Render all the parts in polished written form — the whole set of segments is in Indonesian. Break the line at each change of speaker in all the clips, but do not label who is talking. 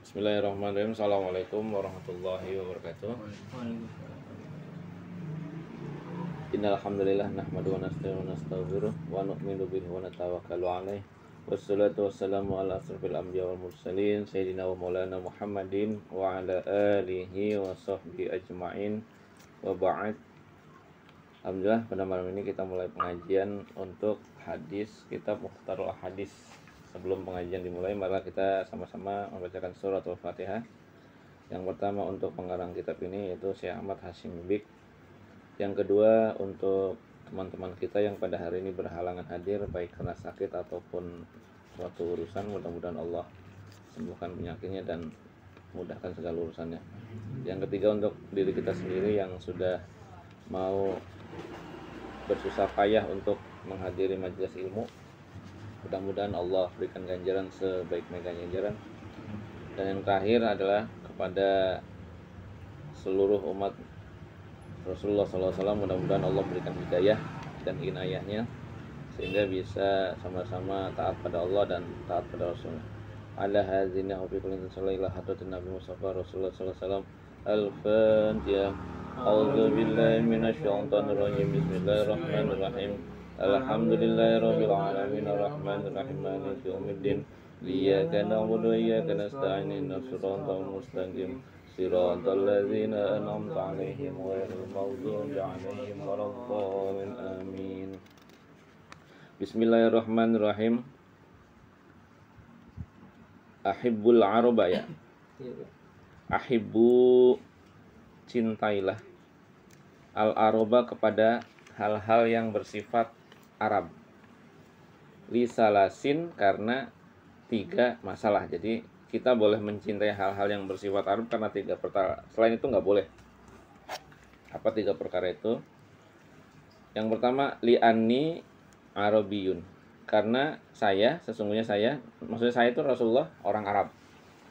Bismillahirrahmanirrahim. Assalamualaikum warahmatullahi wabarakatuh. Innal hamdalillah nahmaduhu wa nasta'inuhu wa nastaghfiruh wa nu'minu bihi wa natawakkalu alaih. Wassalatu wassalamu ala asrofil anbiya wal mursalin sayyidina wa maulana Muhammadin wa ala alihi wa sahbihi ajma'in. Wa ba'd. Alhamdulillah, pada malam ini kita mulai pengajian untuk hadis kitab Mukhtarul Hadis. Sebelum pengajian dimulai, mari kita sama-sama membacakan surat Al-Fatihah. Yang pertama untuk pengarang kitab ini yaitu Syekh Ahmad Hashim Bik. Yang kedua untuk teman-teman kita yang pada hari ini berhalangan hadir baik karena sakit ataupun suatu urusan, mudah-mudahan Allah sembuhkan penyakitnya dan mudahkan segala urusannya. Yang ketiga untuk diri kita sendiri yang sudah mau bersusah payah untuk menghadiri majelis ilmu, mudah-mudahan Allah berikan ganjaran sebaik-baiknya ganjaran. Dan yang terakhir adalah kepada seluruh umat Rasulullah SAW, mudah-mudahan Allah berikan hidayah dan inayahnya sehingga bisa sama-sama taat pada Allah dan taat pada Rasulnya. Ala hazina wa fi kulli sallallahu hadratin Nabi Mustafa Rasulullah SAW. Al-Fatihah. A'udzu billahi minasyaitonir rajim. Bismillahirrahmanirrahim. Alhamdulillahirabbil alamin arrahmanir rahim maliki yaumiddin. Iyyaka na'budu wa iyyaka nasta'in ihdinas siratal mustaqim. Siratal ladzina an'amta 'alaihim ghairil maghdubi 'alaihim waladdallin. Amin. Bismillahirrahmanirrahim. Ahibbul araba ya. Ahibbu, cintailah al-araba kepada hal-hal yang bersifat Arab. Lisalasin, karena 3 masalah. Jadi kita boleh mencintai hal-hal yang bersifat Arab karena 3 perkara. Selain itu nggak boleh. Apa 3 perkara itu? Yang pertama, li'anni arabiyun, karena sesungguhnya saya, maksudnya saya itu Rasulullah orang Arab.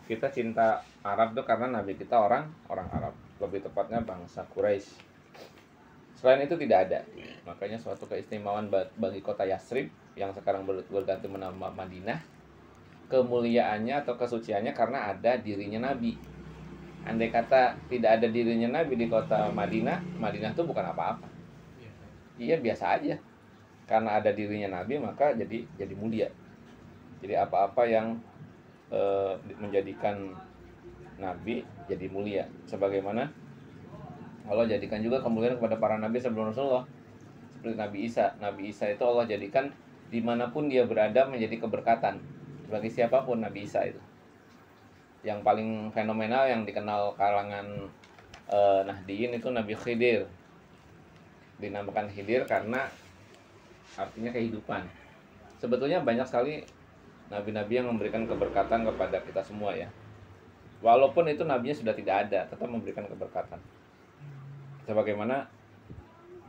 Kita cinta Arab itu karena Nabi kita orang Arab, lebih tepatnya bangsa Quraisy. Selain itu tidak ada. Makanya suatu keistimewaan bagi kota Yasrib yang sekarang berganti menama Madinah, kemuliaannya atau kesuciannya karena ada dirinya Nabi. Andai kata tidak ada dirinya Nabi di kota Madinah, Madinah itu bukan apa-apa. Iya, biasa aja. Karena ada dirinya Nabi maka jadi mulia. Jadi apa-apa yang menjadikan Nabi jadi mulia, sebagaimana Allah jadikan juga kemuliaan kepada para Nabi sebelum Rasulullah. Seperti Nabi Isa. Nabi Isa itu Allah jadikan dimanapun dia berada menjadi keberkatan bagi siapapun. Nabi Isa itu yang paling fenomenal yang dikenal kalangan Nahdiyin itu Nabi Khidir. Dinamakan Khidir karena artinya kehidupan. Sebetulnya banyak sekali nabi-nabi yang memberikan keberkatan kepada kita semua ya. Walaupun itu nabinya sudah tidak ada, tetap memberikan keberkatan. Sebagaimana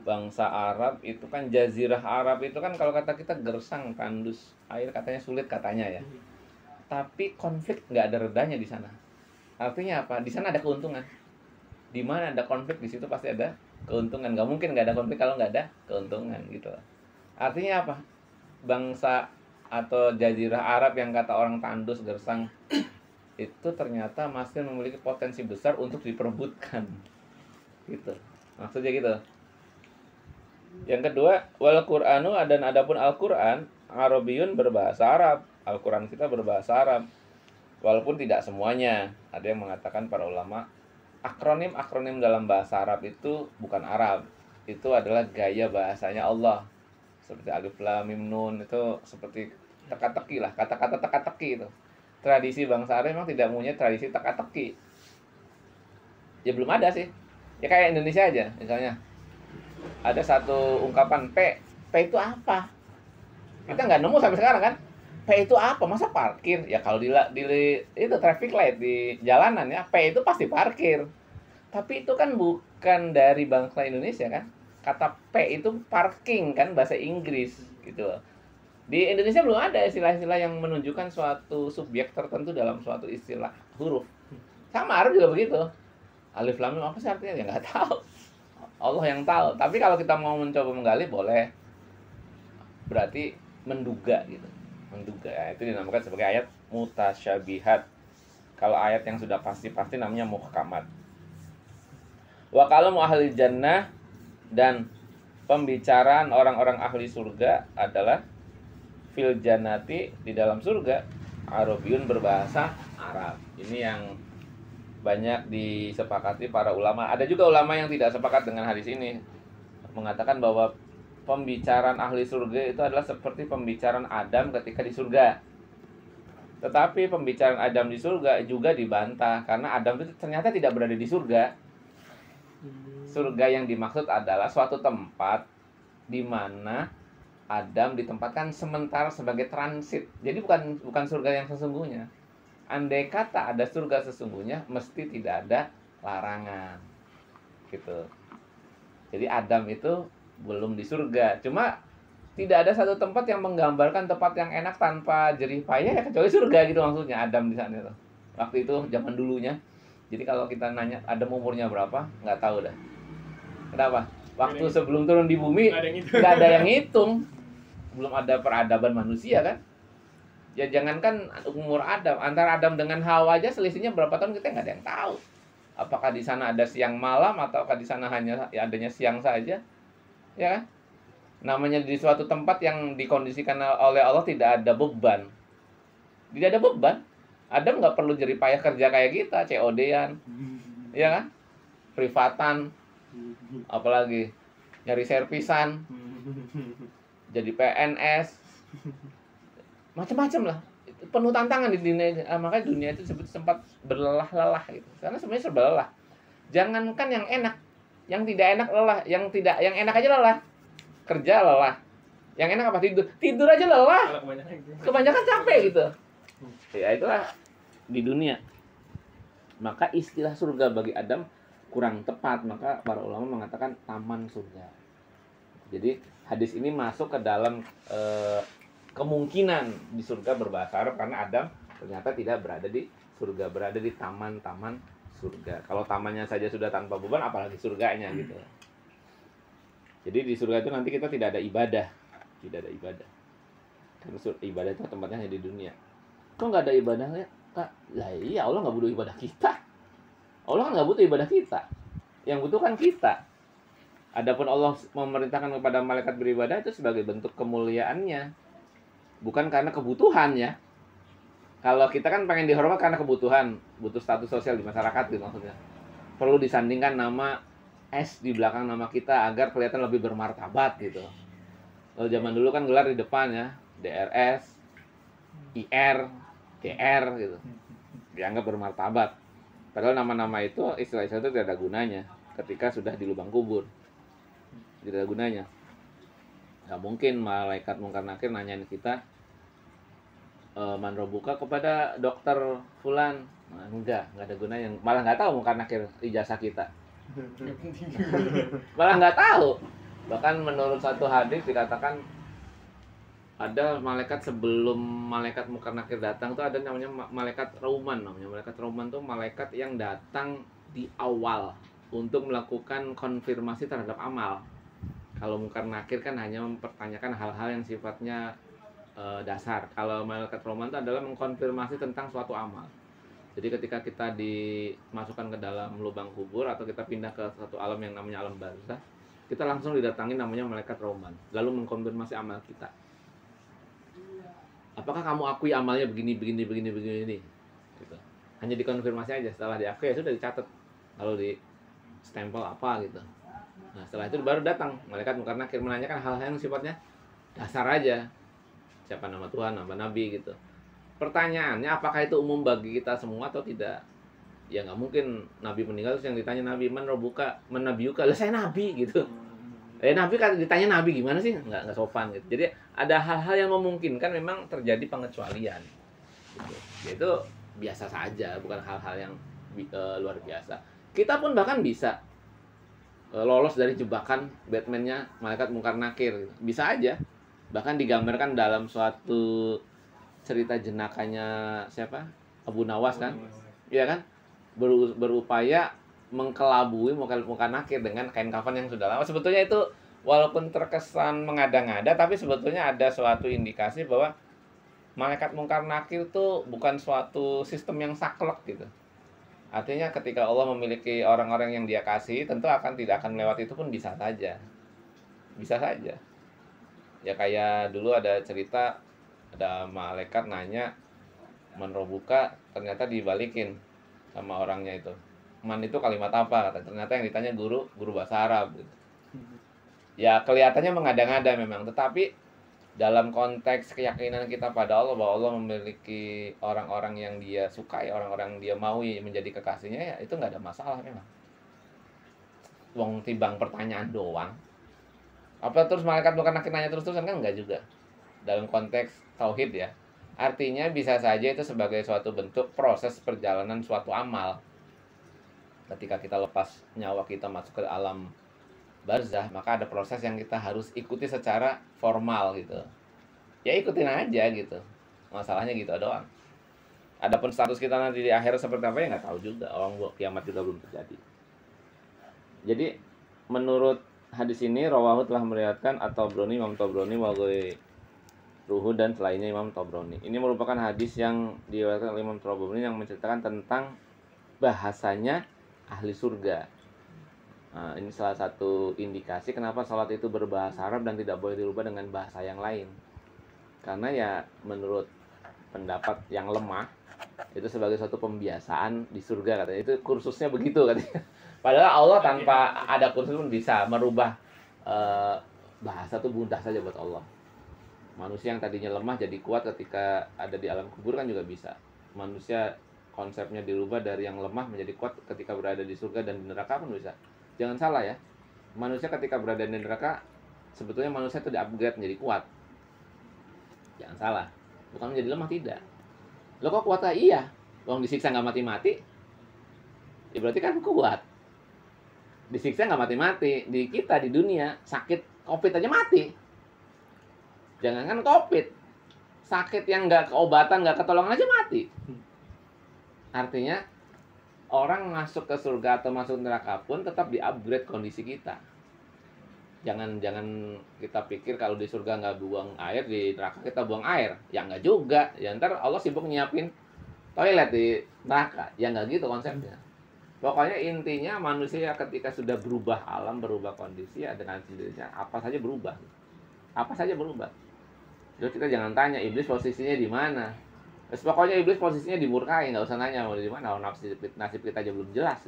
bangsa Arab itu kan, jazirah Arab itu kan kalau kata kita gersang, tandus, air katanya sulit katanya ya. Tapi konflik nggak ada redanya di sana. Artinya apa? Di sana ada keuntungan. Di mana ada konflik, di situ pasti ada keuntungan. Nggak mungkin nggak ada konflik kalau nggak ada keuntungan gitu. Artinya apa? Bangsa atau jazirah Arab yang kata orang tandus, gersang itu ternyata masih memiliki potensi besar untuk diperebutkan gitu. Maksudnya gitu. Yang kedua, wal Qur'anu, dan adapun Al-Qur'an Arabiyun, berbahasa Arab. Al-Qur'an kita berbahasa Arab. Walaupun tidak semuanya. Ada yang mengatakan para ulama akronim dalam bahasa Arab itu bukan Arab. Itu adalah gaya bahasanya Allah. Seperti alif lam mim nun, itu seperti teka-teki lah, kata-kata teka-teki itu. Tradisi bangsa Arab memang tidak punya tradisi teka-teki. Ya belum ada sih. Ya kayak Indonesia aja, misalnya ada satu ungkapan P itu apa? Kita nggak nemu sampai sekarang kan. P itu apa? Masa parkir? Ya kalau di itu traffic light di jalanan ya, P itu pasti parkir. Tapi itu kan bukan dari bangsa Indonesia kan. Kata P itu parking kan, bahasa Inggris gitu. Di Indonesia belum ada istilah-istilah yang menunjukkan suatu subjek tertentu dalam suatu istilah huruf. Sama Arab juga begitu. Alif lam mim apa sih artinya? Ya nggak tahu. Allah yang tahu. Tapi kalau kita mau mencoba menggali boleh. Berarti menduga gitu. Menduga. Ya, itu dinamakan sebagai ayat mutasyabihat. Kalau ayat yang sudah pasti-pasti namanya muhkamat. Wa kalamu ahli jannah, dan pembicaraan orang-orang ahli surga adalah fil jannati, di dalam surga, Arabiun, berbahasa Arab. Ini yang banyak disepakati para ulama. Ada juga ulama yang tidak sepakat dengan hadis ini, mengatakan bahwa pembicaraan ahli surga itu adalah seperti pembicaraan Adam ketika di surga. Tetapi pembicaraan Adam di surga juga dibantah, karena Adam itu ternyata tidak berada di surga. Surga yang dimaksud adalah suatu tempat di mana Adam ditempatkan sementara sebagai transit. Jadi bukan surga yang sesungguhnya. Andai kata ada surga sesungguhnya, mesti tidak ada larangan. Gitu. Jadi Adam itu belum di surga. Cuma tidak ada satu tempat yang menggambarkan tempat yang enak tanpa jerih payah, ya kecuali surga gitu maksudnya. Adam di sana itu. Waktu itu zaman dulunya. Jadi kalau kita nanya Adam umurnya berapa, nggak tahu dah. Kenapa? Waktu sebelum turun di bumi nggak ada yang hitung. Belum ada peradaban manusia kan? Ya jangankan umur Adam, antara Adam dengan Hawa aja selisihnya berapa tahun kita nggak ada yang tahu. Apakah di sana ada siang malam, ataukah di sana hanya ya adanya siang saja? Ya kan? Namanya di suatu tempat yang dikondisikan oleh Allah tidak ada beban. Tidak ada beban. Adam nggak perlu jerih payah kerja kayak kita, COD-an, ya kan? Privatan, apalagi nyari servisan, jadi PNS, macam-macam lah. Itu penuh tantangan di dunia. Makanya dunia itu disebut tempat berlelah-lelah gitu. Karena sebenarnya serba lelah. Jangankan yang enak, yang tidak enak lelah, yang enak aja lelah. Kerja lelah. Yang enak apa? Tidur aja lelah. Kebanyakan capek gitu. Ya itulah di dunia. Maka istilah surga bagi Adam kurang tepat, maka para ulama mengatakan taman surga. Jadi hadis ini masuk ke dalam kemungkinan di surga berbahasa Arab, karena Adam ternyata tidak berada di surga, berada di taman-taman surga. Kalau tamannya saja sudah tanpa beban, apalagi surganya gitu. Jadi di surga itu nanti kita tidak ada ibadah, tidak ada ibadah. Karena ibadah itu tempatnya hanya di dunia. Kok nggak ada ibadahnya, Kak? Lah iya, Allah nggak butuh ibadah kita. Allah kan nggak butuh ibadah kita. Yang butuh kan kita. Adapun Allah memerintahkan kepada malaikat beribadah itu sebagai bentuk kemuliaannya, bukan karena kebutuhan ya. Kalau kita kan pengen dihormat karena kebutuhan, butuh status sosial di masyarakat gitu maksudnya. Perlu disandingkan nama S di belakang nama kita agar kelihatan lebih bermartabat gitu. Kalau zaman dulu kan gelar di depan ya, DRS, IR, DR gitu. Dianggap bermartabat. Padahal nama-nama itu, istilah-istilah itu tidak ada gunanya ketika sudah di lubang kubur. Tidak ada gunanya. Gak mungkin malaikat Munkar Nakir nanyain kita, man robuka, kepada dokter fulan. Nah, enggak ada gunanya. Malah nggak tahu Munkar Nakir ijazah kita. Malah nggak tahu. Bahkan menurut satu hadis dikatakan ada malaikat sebelum malaikat Munkar Nakir datang tuh ada namanya malaikat Rauman. Namanya malaikat Rauman tuh malaikat yang datang di awal untuk melakukan konfirmasi terhadap amal. Kalau Munkar Nakir kan hanya mempertanyakan hal-hal yang sifatnya dasar. Kalau malaikat Rauman itu adalah mengkonfirmasi tentang suatu amal. Jadi ketika kita dimasukkan ke dalam lubang kubur atau kita pindah ke satu alam yang namanya alam barzah, kita langsung didatangi namanya malaikat Rauman, lalu mengkonfirmasi amal kita. Apakah kamu akui amalnya begini gitu. Hanya dikonfirmasi aja, setelah diakui ya sudah dicatat, lalu di stempel apa gitu. Nah setelah itu baru datang malaikat Munkar Nakir menanyakan hal-hal yang sifatnya dasar aja. Siapa nama Tuhan, nama Nabi gitu. Pertanyaannya apakah itu umum bagi kita semua atau tidak? Ya nggak mungkin Nabi meninggal terus yang ditanya Nabi, man robuka, man nabiuka, lah saya Nabi gitu. Nabi kan ditanya Nabi gimana sih? Nggak sopan gitu. Jadi ada hal-hal yang memungkinkan memang terjadi pengecualian gitu. Itu biasa saja, bukan hal-hal yang luar biasa. Kita pun bahkan bisa lolos dari jebakan Batman-nya malaikat Munkar Nakir gitu. Bisa aja. Bahkan digambarkan dalam suatu cerita jenakanya siapa? Abu Nawas kan? Iya kan? Berupaya mengkelabui Munkar Nakir dengan kain kafan yang sudah lama. Sebetulnya itu walaupun terkesan mengada-ngada, tapi sebetulnya ada suatu indikasi bahwa Malaikat mungkar nakir tuh bukan suatu sistem yang saklek gitu. Artinya ketika Allah memiliki orang-orang yang dia kasih, tentu tidak akan melewati itu pun bisa saja. Bisa saja. Ya kayak dulu ada cerita, ada malaikat nanya, "Man robuka?" Ternyata dibalikin sama orangnya itu. Man itu kalimat apa? Ternyata yang ditanya guru bahasa Arab gitu. Ya kelihatannya mengada-ngada memang, tetapi dalam konteks keyakinan kita pada Allah, bahwa Allah memiliki orang-orang yang dia sukai, orang-orang yang dia maui menjadi kekasihnya, ya itu nggak ada masalah memang. Wong timbang pertanyaan doang. Apa terus malaikat bukan nanya terus-terusan, kan enggak juga. Dalam konteks tauhid ya. Artinya bisa saja itu sebagai suatu bentuk proses perjalanan suatu amal. Ketika kita lepas nyawa kita masuk ke alam barzah, maka ada proses yang kita harus ikuti secara formal gitu. Ya ikutin aja gitu. Masalahnya gitu doang. Adapun status kita nanti di akhir seperti apa ya nggak tahu juga. Orang kiamat juga belum terjadi. Jadi menurut hadis ini, rawahu telah meriwayatkan At-Tabrani, Imam Tabrani, wa Ruhu dan selainnya Imam Tabrani. Ini merupakan hadis yang diriwayatkan oleh Imam Tabrani yang menceritakan tentang bahasanya ahli surga. Nah, ini salah satu indikasi kenapa salat itu berbahasa Arab dan tidak boleh dirubah dengan bahasa yang lain. Karena ya menurut pendapat yang lemah, itu sebagai suatu pembiasaan di surga katanya. Itu kursusnya begitu katanya. Padahal Allah tanpa ada kursus pun bisa merubah bahasa itu mudah saja buat Allah. Manusia yang tadinya lemah jadi kuat ketika ada di alam kubur kan juga bisa. Manusia konsepnya dirubah dari yang lemah menjadi kuat ketika berada di surga dan di neraka pun bisa. Jangan salah ya, manusia ketika berada di neraka sebetulnya manusia itu di-upgrade menjadi kuat. Jangan salah, bukan menjadi lemah, tidak. Lo kok kuat? Iya, orang disiksa nggak mati-mati, ya berarti kan kuat. Disiksa nggak mati-mati, di kita di dunia sakit COVID aja mati. Jangankan COVID, sakit yang nggak keobatan, nggak ketolongan aja mati. Artinya orang masuk ke surga atau masuk neraka pun tetap di-upgrade kondisi kita. Jangan kita pikir kalau di surga nggak buang air, di neraka kita buang air. Ya nggak juga. Ya ntar Allah sibuk nyiapin toilet di neraka. Ya nggak gitu konsepnya. Pokoknya intinya manusia ketika sudah berubah alam, berubah kondisi, ya dengan sendirinya apa saja berubah. Apa saja berubah. Jadi kita jangan tanya iblis posisinya di mana. Terus pokoknya iblis posisinya dimurkai, nggak usah nanya mau di mana. Nasib kita aja belum jelas.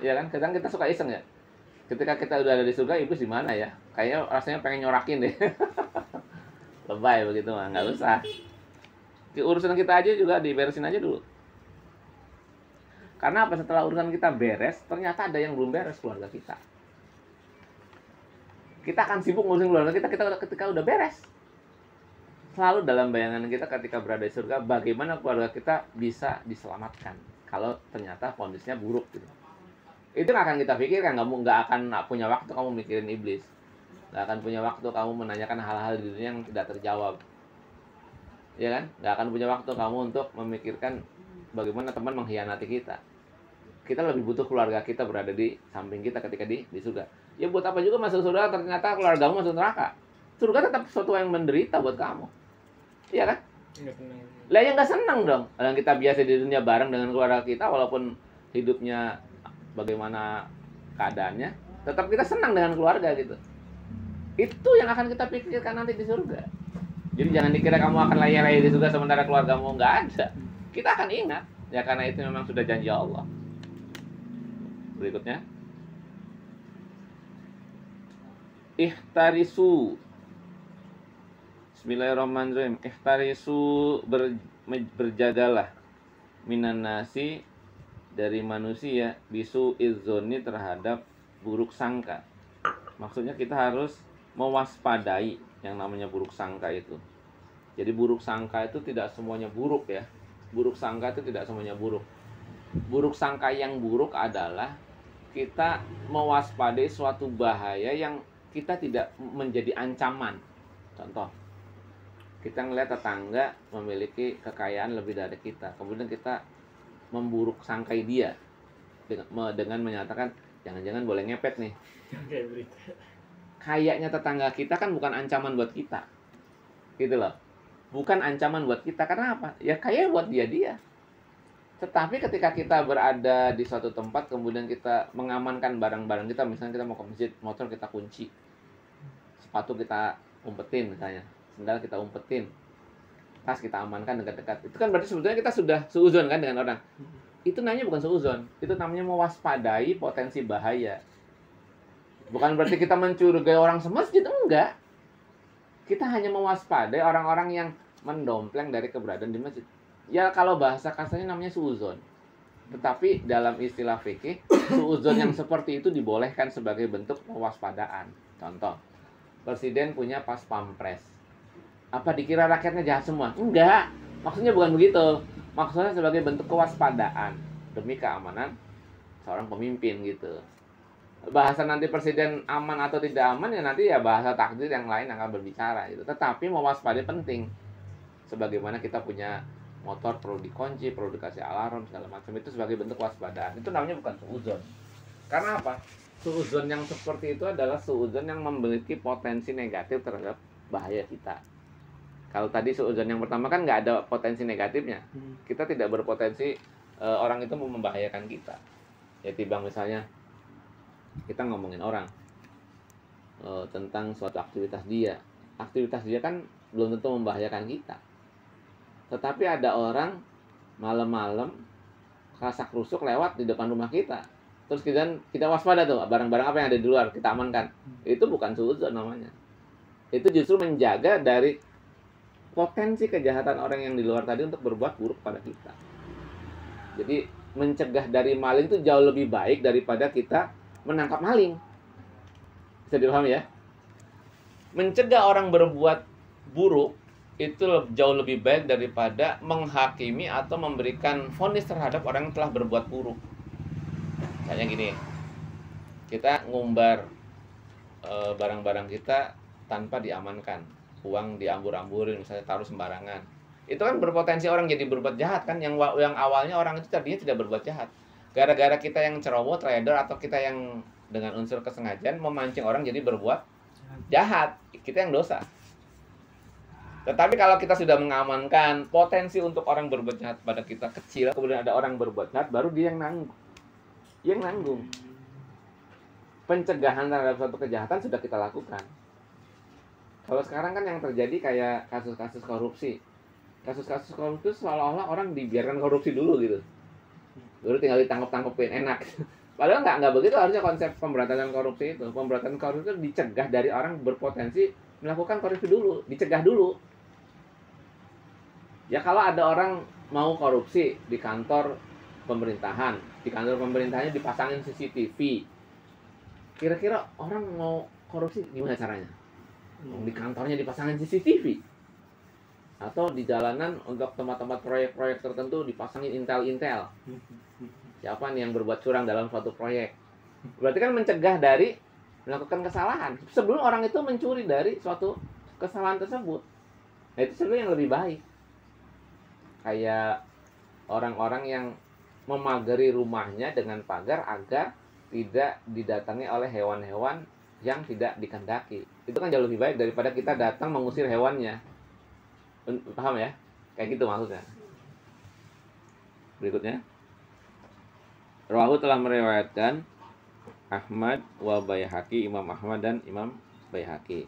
Iya kan? Kadang kita suka iseng ya. Ketika kita udah ada di surga, iblis di mana ya? Kayaknya rasanya pengen nyorakin deh. Lebay begitu mah, nggak usah. Urusan kita aja juga diberesin aja dulu. Karena apa? Setelah urusan kita beres, ternyata ada yang belum beres keluarga kita. Kita akan sibuk ngurusin keluarga kita ketika udah beres. Selalu dalam bayangan kita ketika berada di surga, bagaimana keluarga kita bisa diselamatkan kalau ternyata kondisinya buruk gitu. Itu akan kita pikirkan, kamu nggak akan punya waktu kamu mikirin iblis, nggak akan punya waktu kamu menanyakan hal-hal di dunia yang tidak terjawab, ya kan? Nggak akan punya waktu kamu untuk memikirkan bagaimana teman mengkhianati kita. Kita lebih butuh keluarga kita berada di samping kita ketika di surga. Ya buat apa juga masuk surga ternyata keluargamu masuk neraka? Surga tetap sesuatu yang menderita buat kamu, iya kan? Lah yang nggak senang dong. Yang kita biasa di dunia bareng dengan keluarga kita, walaupun hidupnya bagaimana keadaannya, tetap kita senang dengan keluarga gitu. Itu yang akan kita pikirkan nanti di surga. Jadi jangan dikira kamu akan layar-layar di surga sementara keluargamu nggak ada. Kita akan ingat, ya karena itu memang sudah janji Allah. Berikutnya, ihtarisu. Bismillahirrahmanirrahim. Ihtarisu, berjagalah minan nasi, dari manusia, bisu izzoni, terhadap buruk sangka. Maksudnya kita harus mewaspadai yang namanya buruk sangka itu. Jadi buruk sangka itu tidak semuanya buruk ya. Buruk sangka itu tidak semuanya buruk. Buruk sangka yang buruk adalah kita mewaspadai suatu bahaya yang kita tidak menjadi ancaman. Contoh, kita ngelihat tetangga memiliki kekayaan lebih dari kita, kemudian kita memburuk sangkai dia dengan menyatakan jangan-jangan boleh ngepet nih. Kayaknya tetangga kita kan bukan ancaman buat kita, gitu loh. bukan ancaman buat kita. Karena apa? Ya kayak buat dia. Tetapi ketika kita berada di suatu tempat, kemudian kita mengamankan barang-barang kita, misalnya kita mau ke masjid, motor kita kunci, sepatu kita umpetin misalnya, sendal kita umpetin, tas kita amankan dekat-dekat. Itu kan berarti sebetulnya kita sudah seuzon kan dengan orang. Itu namanya bukan seuzon, itu namanya mewaspadai potensi bahaya. Bukan berarti kita mencurigai orang semasjid, enggak. Kita hanya mewaspadai orang-orang yang mendompleng dari keberadaan di masjid. Ya kalau bahasa kasarnya namanya suuzon. Tetapi dalam istilah fikih, suuzon yang seperti itu dibolehkan sebagai bentuk mewaspadaan. Contoh, presiden punya pas pampres. Apa dikira rakyatnya jahat semua? Enggak. Maksudnya bukan begitu. Maksudnya sebagai bentuk kewaspadaan demi keamanan seorang pemimpin gitu. Bahasa nanti presiden aman atau tidak aman ya nanti ya bahasa takdir yang lain akan berbicara gitu. Tetapi mewaspadai penting. Sebagaimana kita punya motor perlu dikunci, perlu dikasih alarm segala macam, itu sebagai bentuk waspadaan. Itu namanya bukan suuzon. Karena apa? Suuzon yang seperti itu adalah suuzon yang memiliki potensi negatif terhadap bahaya kita. Kalau tadi suuzon yang pertama kan nggak ada potensi negatifnya. Kita tidak berpotensi orang itu mau membahayakan kita. Ya timbang misalnya kita ngomongin orang tentang suatu aktivitas dia. Aktivitas dia kan belum tentu membahayakan kita. Tetapi ada orang malam-malam kasak rusuk lewat di depan rumah kita. Terus kita waspada tuh, barang-barang apa yang ada di luar kita amankan. Itu bukan suuzon namanya. Itu justru menjaga dari potensi kejahatan orang yang di luar tadi untuk berbuat buruk pada kita. Jadi mencegah dari maling itu jauh lebih baik daripada kita menangkap maling. Bisa dipahami ya? Mencegah orang berbuat buruk itu jauh lebih baik daripada menghakimi atau memberikan vonis terhadap orang yang telah berbuat buruk. Misalnya gini, kita ngumbar barang-barang kita tanpa diamankan, uang diambur-amburin, misalnya taruh sembarangan. Itu kan berpotensi orang jadi berbuat jahat kan, yang awalnya orang itu tadinya tidak berbuat jahat. Gara-gara kita yang ceroboh, trader, atau kita yang dengan unsur kesengajaan memancing orang jadi berbuat jahat, kita yang dosa. Tetapi kalau kita sudah mengamankan potensi untuk orang berbuat jahat pada kita kecil, kemudian ada orang berbuat jahat, baru dia yang nanggung. Yang nanggung. Pencegahan terhadap suatu kejahatan sudah kita lakukan. Kalau sekarang kan yang terjadi kayak kasus-kasus korupsi. Kasus-kasus korupsi seolah-olah orang dibiarkan korupsi dulu gitu. Baru tinggal ditangkap-tangkepin, enak. Padahal nggak begitu harusnya konsep pemberantasan korupsi itu. Pemberantasan korupsi itu dicegah dari orang berpotensi melakukan korupsi dulu, dicegah dulu. Ya kalau ada orang mau korupsi di kantor pemerintahan, di kantor pemerintahannya dipasangin CCTV. Kira-kira orang mau korupsi gimana caranya? Di kantornya dipasangin CCTV. Atau di jalanan untuk tempat-tempat proyek-proyek tertentu dipasangin intel-intel. Siapa nih yang berbuat curang dalam suatu proyek? Berarti kan mencegah dari melakukan kesalahan. Sebelum orang itu mencuri dari suatu kesalahan tersebut. Nah, itu sebenarnya yang lebih baik. Kayak orang-orang yang memagari rumahnya dengan pagar agar tidak didatangi oleh hewan-hewan yang tidak dikehendaki. Itu kan jauh lebih baik daripada kita datang mengusir hewannya. Paham ya? Kayak gitu maksudnya. Berikutnya. Rawahu telah meriwayatkan Ahmad wa Baihaqi, Imam Ahmad dan Imam Baihaqi.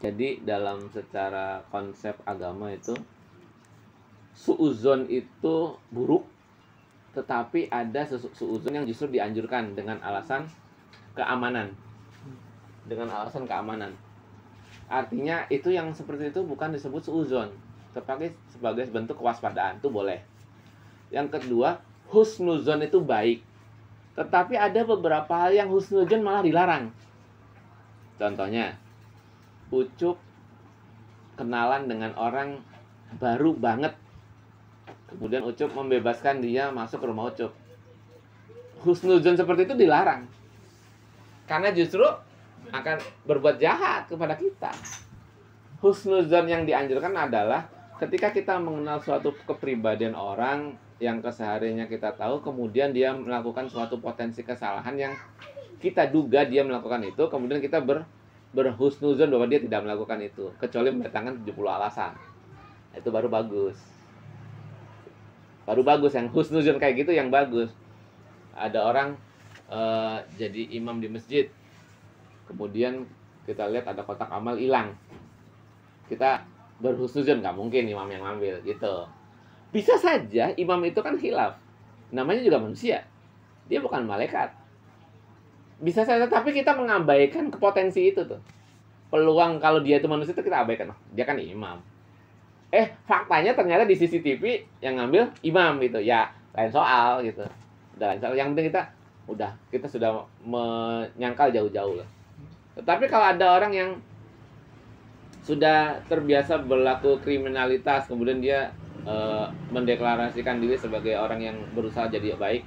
Jadi dalam secara konsep agama itu suuzon itu buruk, tetapi ada suuzon yang justru dianjurkan dengan alasan keamanan. Dengan alasan keamanan. Artinya itu yang seperti itu bukan disebut suuzon, tetapi sebagai bentuk kewaspadaan, itu boleh. Yang kedua, husnuzon itu baik. Tetapi ada beberapa hal yang husnuzon malah dilarang. Contohnya, Ucup kenalan dengan orang baru banget. Kemudian Ucup membebaskan dia masuk ke rumah Ucup. Husnuzon seperti itu dilarang. Karena justru akan berbuat jahat kepada kita. Husnuzon yang dianjurkan adalah ketika kita mengenal suatu kepribadian orang yang kesehariannya kita tahu, kemudian dia melakukan suatu potensi kesalahan yang kita duga dia melakukan itu, kemudian kita berhusnuzon bahwa dia tidak melakukan itu, kecuali mendatangkan 70 alasan. Itu baru bagus. Baru bagus, yang husnuzon kayak gitu yang bagus. Ada orang jadi imam di masjid, kemudian kita lihat ada kotak amal hilang, kita berhusnuzon, nggak mungkin imam yang ngambil gitu. Bisa saja imam itu kan khilaf, namanya juga manusia, dia bukan malaikat. Bisa saja, tapi kita mengabaikan kepotensi itu tuh. Peluang kalau dia itu manusia itu kita abaikan. Dia kan imam. Faktanya ternyata di CCTV yang ngambil imam gitu. Ya, lain soal gitu. Udah lain soal. Yang penting kita sudah menyangkal jauh-jauh lah. Tetapi kalau ada orang yang sudah terbiasa berlaku kriminalitas, kemudian dia mendeklarasikan diri sebagai orang yang berusaha jadi baik,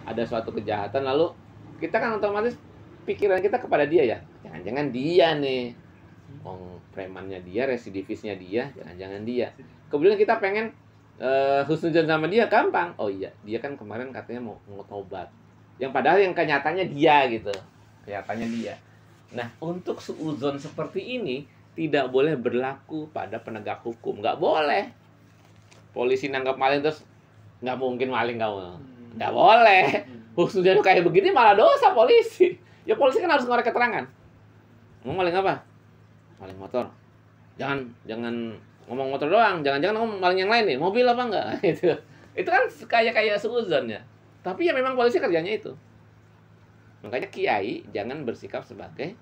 ada suatu kejahatan, lalu kita kan otomatis pikiran kita kepada dia ya, jangan-jangan dia nih, premannya dia, residivisnya dia, jangan-jangan dia. Kemudian kita pengen husnuzon sama dia, gampang. Oh iya, dia kan kemarin katanya mau tobat. Yang padahal yang kenyataannya dia gitu, kenyataannya dia. Nah, untuk suudzon seperti ini tidak boleh berlaku pada penegak hukum, nggak boleh. Polisi nangkap maling terus nggak mungkin maling kamu, nggak boleh. Husnuzon kayak begini malah dosa polisi. Ya polisi kan harus ngorek keterangan. Mau maling apa? Maling motor. Jangan ngomong motor doang, jangan ngomong maling yang lain nih, mobil apa enggak? Itu kan kayak suudzon ya. Tapi ya memang polisi kerjanya itu. Makanya kiai jangan bersikap sebagai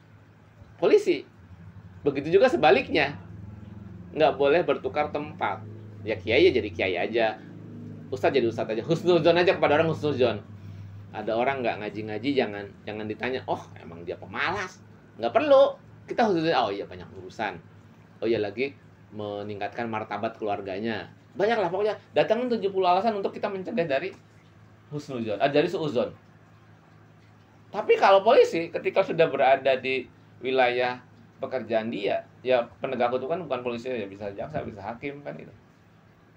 polisi. Begitu juga sebaliknya. Nggak boleh bertukar tempat. Ya kiai ya jadi kiai aja, ustadz jadi ustadz aja, husnuzon aja kepada orang, husnuzon. Ada orang nggak ngaji-ngaji, jangan ditanya, oh emang dia pemalas, nggak perlu. Kita husnuzon, oh iya banyak urusan, oh iya lagi meningkatkan martabat keluarganya, banyak lah pokoknya. Datangin 70 alasan untuk kita mencegah dari husnuzon, dari suudzon. Tapi kalau polisi ketika sudah berada di wilayah pekerjaan dia, ya penegak hukum kan bukan polisi ya, bisa jaksa, bisa hakim kan itu.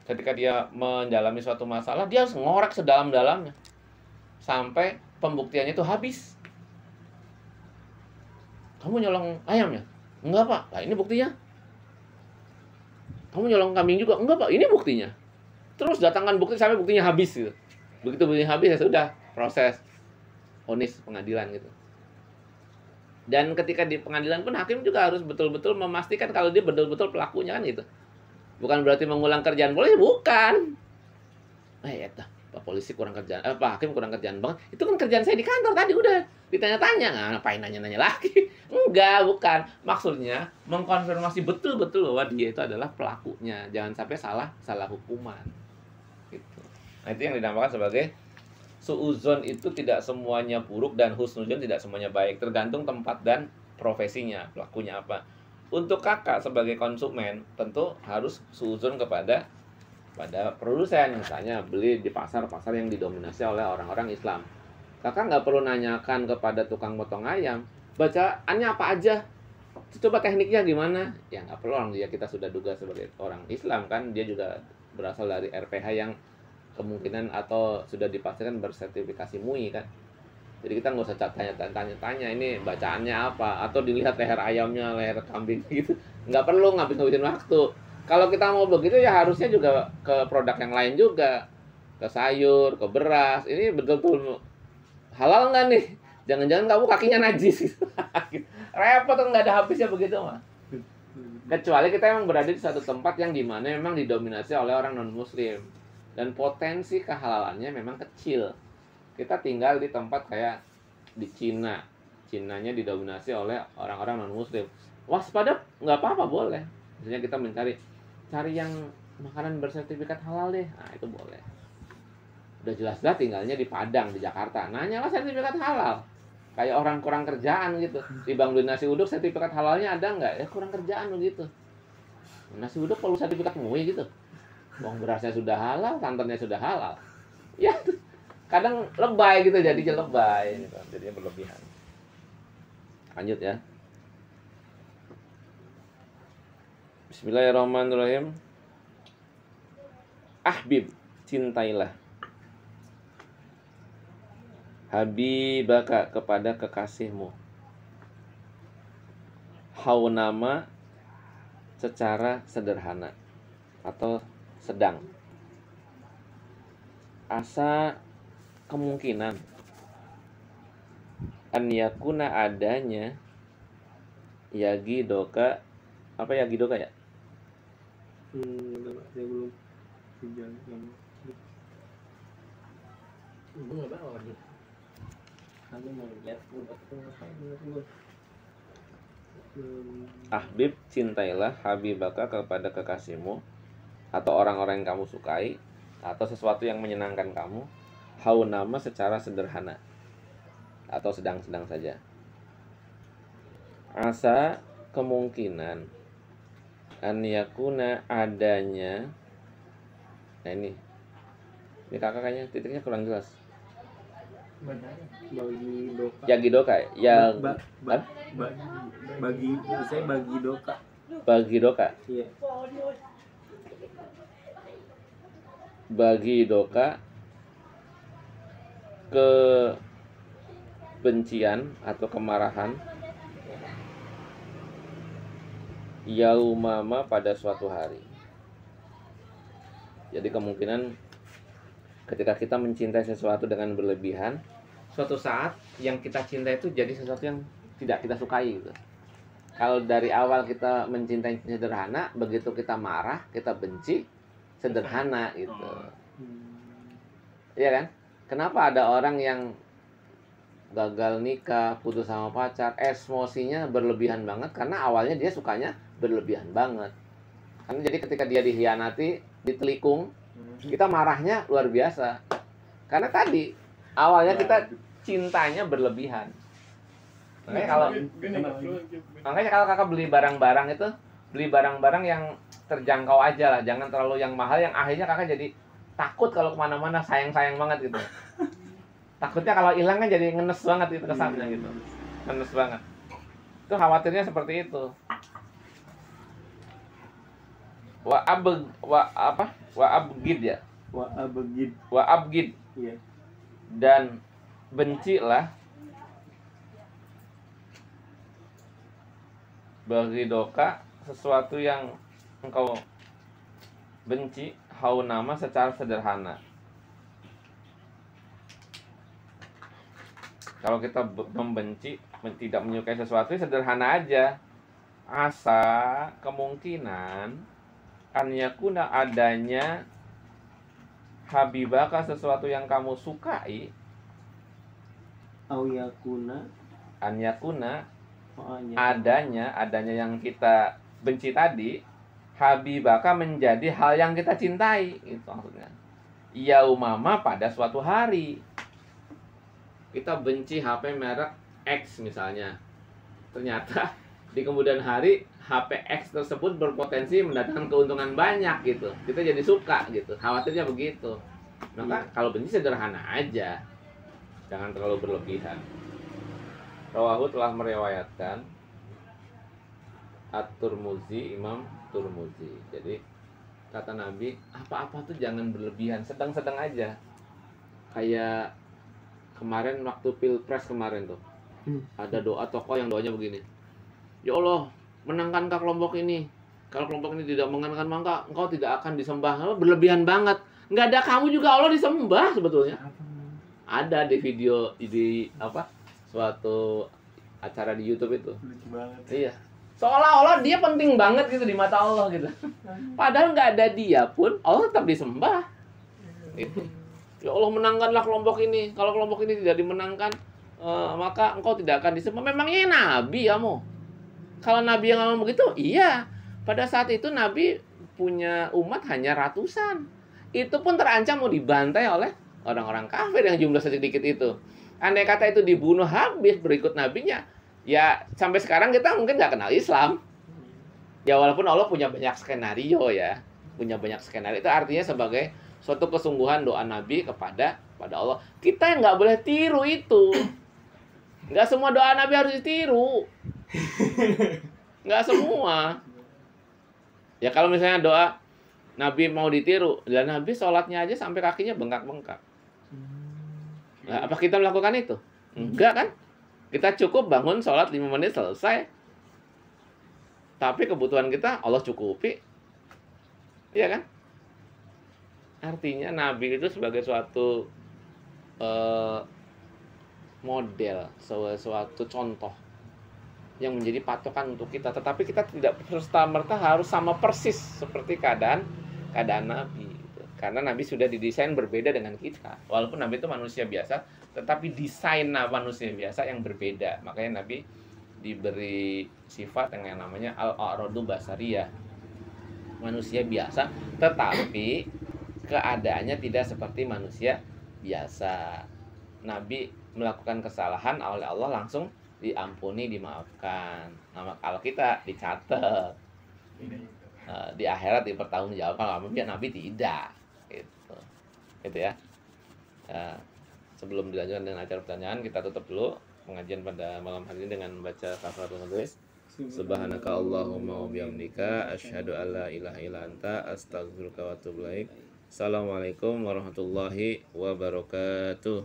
Ketika dia mendalami suatu masalah, dia harus ngorek sedalam-dalamnya sampai pembuktiannya itu habis. Kamu nyolong ayam ya? Enggak pak, nah ini buktinya. Kamu nyolong kambing juga? Enggak pak, ini buktinya. Terus datangkan bukti sampai buktinya habis gitu. Begitu buktinya habis ya sudah, proses vonis pengadilan gitu. Dan ketika di pengadilan pun hakim juga harus betul-betul memastikan kalau dia betul-betul pelakunya kan gitu. Bukan berarti mengulang kerjaan polisi, bukan. Ya Pak polisi kurang kerjaan, Pak hakim kurang kerjaan banget. Itu kan kerjaan saya di kantor tadi udah ditanya-tanya, ngapain nanya-nanya lagi? Enggak, bukan. Maksudnya mengkonfirmasi betul-betul bahwa dia itu adalah pelakunya. Jangan sampai salah hukuman. Gitu. Nah, itu yang dinamakan sebagai suudzon. Itu tidak semuanya buruk dan husnuzon tidak semuanya baik, tergantung tempat dan profesinya, pelakunya apa. Untuk kakak sebagai konsumen tentu harus suudzon kepada produsen. Misalnya beli di pasar yang didominasi oleh orang-orang Islam, kakak nggak perlu nanyakan kepada tukang potong ayam bacaannya apa aja, coba tekniknya gimana, ya nggak perlu. Orang dia kita sudah duga sebagai orang Islam kan, dia juga berasal dari RPH yang kemungkinan atau sudah dipastikan bersertifikasi MUI kan. Jadi kita nggak usah tanya ini bacaannya apa, atau dilihat leher ayamnya, leher kambing gitu. Nggak perlu ngabisin waktu. Kalau kita mau begitu ya harusnya juga ke produk yang lain juga, ke sayur, ke beras. Ini betul-betul halal nggak nih? Jangan-jangan kamu kakinya najis. Repot, nggak ada habisnya begitu mah. Kecuali kita memang berada di satu tempat yang dimana memang didominasi oleh orang non-muslim dan potensi kehalalannya memang kecil. Kita tinggal di tempat kayak di Cina, Cinanya didominasi oleh orang-orang non-muslim. Waspada, nggak apa-apa, boleh. Misalnya kita cari yang makanan bersertifikat halal deh, nah itu boleh. Udah jelas-jelas tinggalnya di Padang, di Jakarta, nanyalah sertifikat halal. Kayak orang kurang kerjaan gitu. Di Bang beli nasi uduk, sertifikat halalnya ada nggak? Ya kurang kerjaan begitu. Nasi uduk perlu sertifikat MUI gitu. Bawang berasnya sudah halal, santannya sudah halal. Ya, kadang lebay gitu, jadinya lebay gitu. Jadinya berlebihan. Lanjut ya. Bismillahirrahmanirrahim. Ahbib, cintailah habibaka, kepada kekasihmu. Haunama, secara sederhana. atau sedang. Asa kemungkinan an yakuna adanya yagidoka, apa yagidoka ya?
Saya belum sejalan. Nggak bawa dia. Kami mau lihat
Ahbib, cintailah habibaka kepada kekasihmu atau orang-orang yang kamu sukai atau sesuatu yang menyenangkan kamu, haunama secara sederhana atau sedang-sedang saja. Asa kemungkinan an yakuna adanya. Nah ini kakak kayaknya titiknya kurang jelas.
bagi doka.
Yagidoka ya?
Bagi saya bagi doka.
Bagi doka.
Iya.
Bagi doka kebencian atau kemarahan yaumama pada suatu hari. Jadi kemungkinan ketika kita mencintai sesuatu dengan berlebihan, suatu saat yang kita cintai itu jadi sesuatu yang tidak kita sukai gitu. Kalau dari awal kita mencintai sederhana, begitu kita marah, kita benci sederhana gitu. Iya kan? Kenapa ada orang yang gagal nikah, putus sama pacar, emosinya berlebihan banget karena awalnya dia sukanya berlebihan banget. Karena jadi ketika dia dihianati, ditelikung, kita marahnya luar biasa. Karena tadi awalnya kita cintanya berlebihan. Makanya kalau kakak beli barang-barang itu, beli barang-barang yang terjangkau aja lah, jangan terlalu yang mahal yang akhirnya kakak jadi takut kalau kemana-mana, sayang-sayang banget gitu. Takutnya kalau hilang kan jadi ngenes banget gitu kesannya gitu, ngenes banget. Itu khawatirnya seperti itu. Wa abgid ya. Wa abgid.
Iya.
Dan bencilah bagi doka sesuatu yang engkau benci, haunama secara sederhana. Kalau kita membenci, tidak menyukai sesuatu, sederhana aja. Asa kemungkinan an yakuna adanya habibaka sesuatu yang kamu sukai,
Au yakuna,
an yakuna adanya yang kita benci tadi, habibaka menjadi hal yang kita cintai, itu maksudnya. Yaumama pada suatu hari. Kita benci HP merek X misalnya. Ternyata di kemudian hari HP X tersebut berpotensi mendatangkan keuntungan banyak gitu. Kita jadi suka gitu. Khawatirnya begitu. Maka kalau benci sederhana aja. Jangan terlalu berlebihan. Rawahu telah meriwayatkan At-Tirmidzi, Imam Tirmidzi. Jadi kata Nabi, apa-apa tuh jangan berlebihan, sedang-sedang aja. Kayak kemarin waktu Pilpres kemarin tuh. Ada doa tokoh yang doanya begini. Ya Allah, menangkankah kelompok ini? Kalau kelompok ini tidak menangkan, maka engkau tidak akan disembah. Berlebihan banget. Nggak ada kamu juga Allah disembah sebetulnya. Ada di video di suatu acara di YouTube itu.
lucu banget.
Iya. Seolah-olah dia penting banget gitu di mata Allah gitu. Padahal nggak ada dia pun Allah tetap disembah. Gitu. Ya Allah, menangkanlah kelompok ini. Kalau kelompok ini tidak dimenangkan, maka engkau tidak akan disembah. Memangnya Nabi kamu? Kalau Nabi yang ngomong begitu, iya. Pada saat itu Nabi punya umat hanya ratusan. Itu pun terancam mau dibantai oleh orang-orang kafir yang jumlah sedikit itu. Andai kata itu dibunuh habis berikut nabinya, ya sampai sekarang kita mungkin nggak kenal Islam. Ya walaupun Allah punya banyak skenario ya, punya banyak skenario. Itu artinya sebagai suatu kesungguhan doa Nabi kepada Allah. Kita nggak boleh tiru itu. Nggak semua doa Nabi harus ditiru. Nggak semua. Ya kalau misalnya doa Nabi mau ditiru, dan Nabi sholatnya aja sampai kakinya bengkak-bengkak. Nah, apa kita melakukan itu? Enggak kan? Kita cukup bangun sholat 5 menit selesai. Tapi kebutuhan kita Allah cukupi. Iya kan? Artinya Nabi itu sebagai suatu model, suatu contoh yang menjadi patokan untuk kita. Tetapi kita tidak serta-merta harus sama persis seperti keadaan Nabi. Karena Nabi sudah didesain berbeda dengan kita. Walaupun Nabi itu manusia biasa, tetapi desain manusia biasa yang berbeda. Makanya Nabi diberi sifat dengan namanya al-a'radu basariyah, manusia biasa, tetapi keadaannya tidak seperti manusia biasa. Nabi melakukan kesalahan oleh Allah langsung diampuni, dimaafkan. Nah, kalau kita dicatat di akhirat dipertanggungjawabkan, Nabi tidak. Gitu ya. Sebelum dilanjutkan dengan acara pertanyaan, kita tutup dulu pengajian pada malam hari ini dengan membaca kafaratul majlis. Subhanaka Allahumma wa bihamdika asyhadu an la ilaha illa anta astaghfiruka wa atubu ilaik. Assalamualaikum warahmatullahi wabarakatuh.